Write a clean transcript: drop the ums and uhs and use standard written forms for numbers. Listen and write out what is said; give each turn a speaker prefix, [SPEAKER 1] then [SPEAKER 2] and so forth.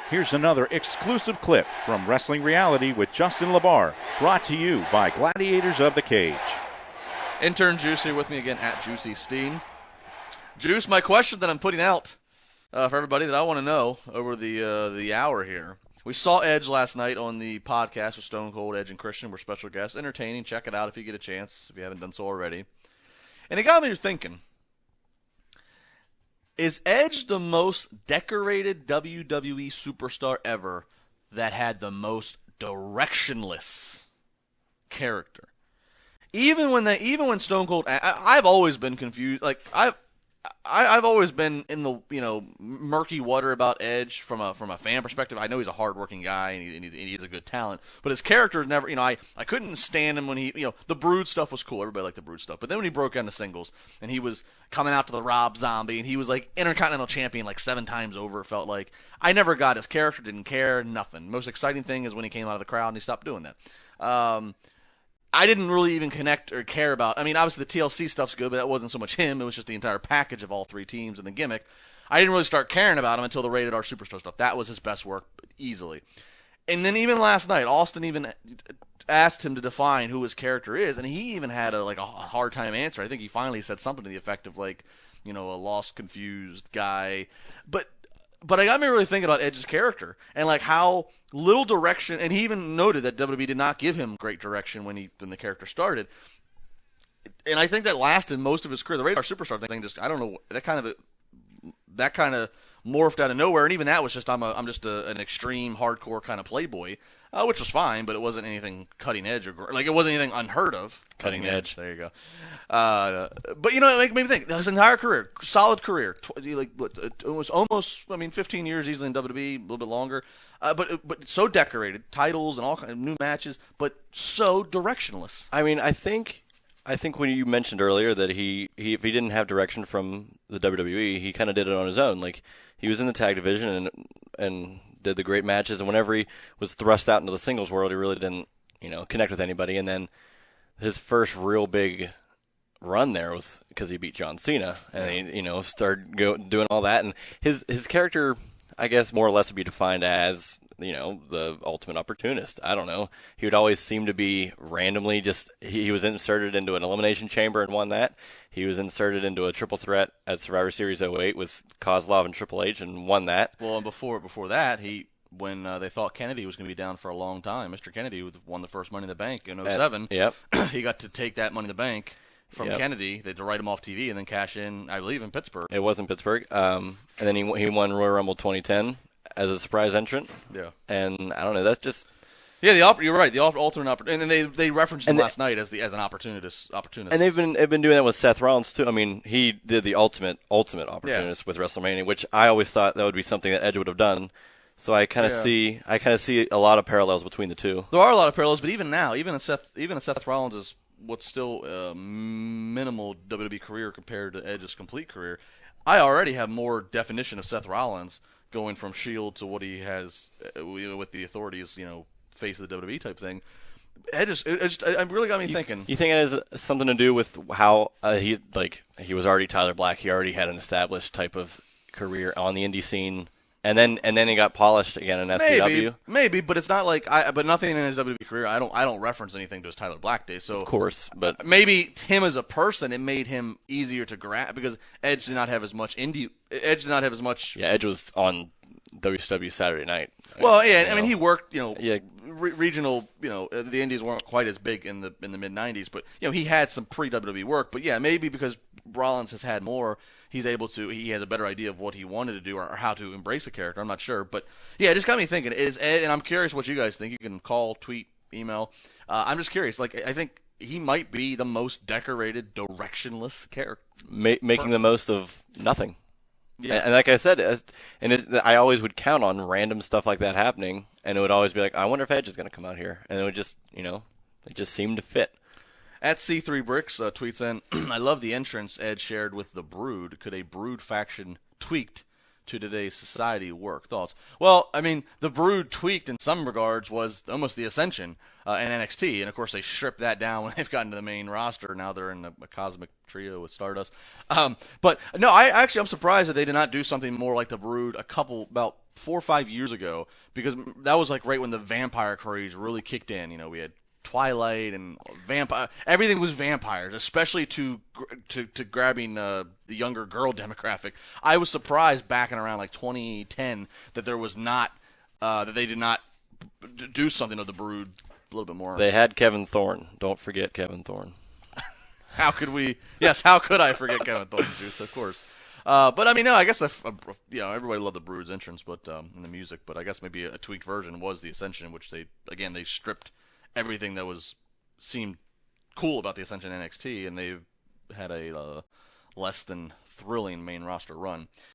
[SPEAKER 1] Here's another exclusive clip from Wrestling Reality with Justin LaBar, brought to you by Gladiators of the Cage.
[SPEAKER 2] Intern Juice here with me again at Juicy Steen. Juice, my question that I'm putting out for everybody that I want to know over the hour here. We saw Edge last night on the podcast with Stone Cold, Edge, and Christian. We're special guests. Entertaining. Check it out if you get a chance, if you haven't done so already. And it got me thinking. Is Edge the most decorated WWE superstar ever that had the most directionless character? Even when Stone Cold, I've always been confused. Like I've always been in the murky water about Edge from a fan perspective. I know he's a hardworking guy and he's a good talent, but his character never. I couldn't stand him when he the Brood stuff was cool. Everybody liked the Brood stuff, but then when he broke down to singles and he was coming out to the Rob Zombie and he was like Intercontinental Champion like 7 times over. It felt like I never got his character. Didn't care nothing. Most exciting thing is when he came out of the crowd and he stopped doing that. I didn't really even connect or care about. I mean, obviously the TLC stuff's good, but that wasn't so much him. It was just the entire package of all 3 teams and the gimmick. I didn't really start caring about him until the Rated R Superstar stuff. That was his best work, easily. And then even last night, Austin even asked him to define who his character is, and he even had a hard time answering. I think he finally said something to the effect of a lost, confused guy. But it got me really thinking about Edge's character and how little direction, and he even noted that WWE did not give him great direction when the character started. And I think that lasted most of his career. The Radar Superstar thing just, I don't know, that kind of morphed out of nowhere, and even that was just I'm just an extreme hardcore kind of playboy, which was fine, but it wasn't anything cutting edge or it wasn't anything unheard of.
[SPEAKER 3] Cutting edge.
[SPEAKER 2] There you go. But it made me think. His entire career, solid career. It was almost 15 years easily in WWE, a little bit longer. But so decorated, titles and all kinds of new matches, but so directionless.
[SPEAKER 3] I mean, I think when you mentioned earlier that if he didn't have direction from the WWE, he kind of did it on his own. Like he was in the tag division and did the great matches, and whenever he was thrust out into the singles world, he really didn't connect with anybody. And then his first real big run there was because he beat John Cena, and he started doing all that. And his character, I guess, more or less would be defined as the ultimate opportunist. I don't know. He would always seem to be randomly he was inserted into an elimination chamber and won that. He was inserted into a triple threat at Survivor Series 08 with Kozlov and Triple H and won that.
[SPEAKER 2] Well, and before that, when they thought Kennedy was going to be down for a long time, Mr. Kennedy won the first Money in the Bank in 07.
[SPEAKER 3] Yep.
[SPEAKER 2] He got to take that Money in the Bank from Kennedy. They had to write him off TV and then cash in, I believe, in Pittsburgh.
[SPEAKER 3] It was in Pittsburgh. And then he won Royal Rumble 2010 as a surprise entrant.
[SPEAKER 2] Yeah.
[SPEAKER 3] And I don't know, that's just...
[SPEAKER 2] Yeah, you're right. The alternate opportunity, and then they referenced him last night as an opportunist.
[SPEAKER 3] And they've been doing that with Seth Rollins too. I mean, he did the ultimate opportunist with WrestleMania, which I always thought that would be something that Edge would have done. So I kind of see a lot of parallels between the two.
[SPEAKER 2] There are a lot of parallels, but even now, even in Seth Rollins' what's still a minimal WWE career compared to Edge's complete career, I already have more definition of Seth Rollins going from Shield to what he has with the authorities, face of the WWE type thing. It really got me thinking.
[SPEAKER 3] You think it has something to do with how he was already Tyler Black? He already had an established type of career on the indie scene, and then he got polished again in FCW.
[SPEAKER 2] Maybe, but it's not but nothing in his WWE career. I don't reference anything to his Tyler Black days. So
[SPEAKER 3] of course, but
[SPEAKER 2] maybe him as a person, it made him easier to grab because Edge did not have as much indie. Edge did not have as much.
[SPEAKER 3] Yeah, Edge was on WCW Saturday Night.
[SPEAKER 2] Well, yeah, I mean he worked, regional, the Indies weren't quite as big in the mid '90s, but he had some pre WWE work. But yeah, maybe because Rollins has had more, he has a better idea of what he wanted to do or how to embrace a character. I'm not sure, but yeah, it just got me thinking. Is Ed, and I'm curious what you guys think. You can call, tweet, email. I'm just curious. I think he might be the most decorated, directionless character,
[SPEAKER 3] making the most of nothing.
[SPEAKER 2] Yeah.
[SPEAKER 3] And like I said, I always would count on random stuff like that happening, and it would always be like, I wonder if Edge is going to come out here. And it would just, it just seemed to fit.
[SPEAKER 2] At C3 Bricks tweets in, I love the entrance Edge shared with the Brood. Could a Brood faction tweaked to today's society work? Thoughts? Well, I mean, the Brood tweaked in some regards was almost the Ascension in NXT, and of course they stripped that down when they've gotten to the main roster. Now they're in a cosmic trio with Stardust. But no, I'm surprised that they did not do something more like the Brood about 4 or 5 years ago, because that was like right when the vampire craze really kicked in. You know, we had Twilight and vampire. Everything was vampires, especially to grabbing the younger girl demographic. I was surprised back in around like 2010 that there was not that they did not do something of the Brood a little bit more.
[SPEAKER 3] They had Kevin Thorne. Don't forget Kevin Thorne.
[SPEAKER 2] How could we? Yes, how could I forget Kevin Thorne, Juice? Of course. But I mean, no. I guess everybody loved the Brood's entrance, but in the music. But I guess maybe a tweaked version was the Ascension, which they stripped everything that seemed cool about the Ascension NXT, and they've had a less than thrilling main roster run.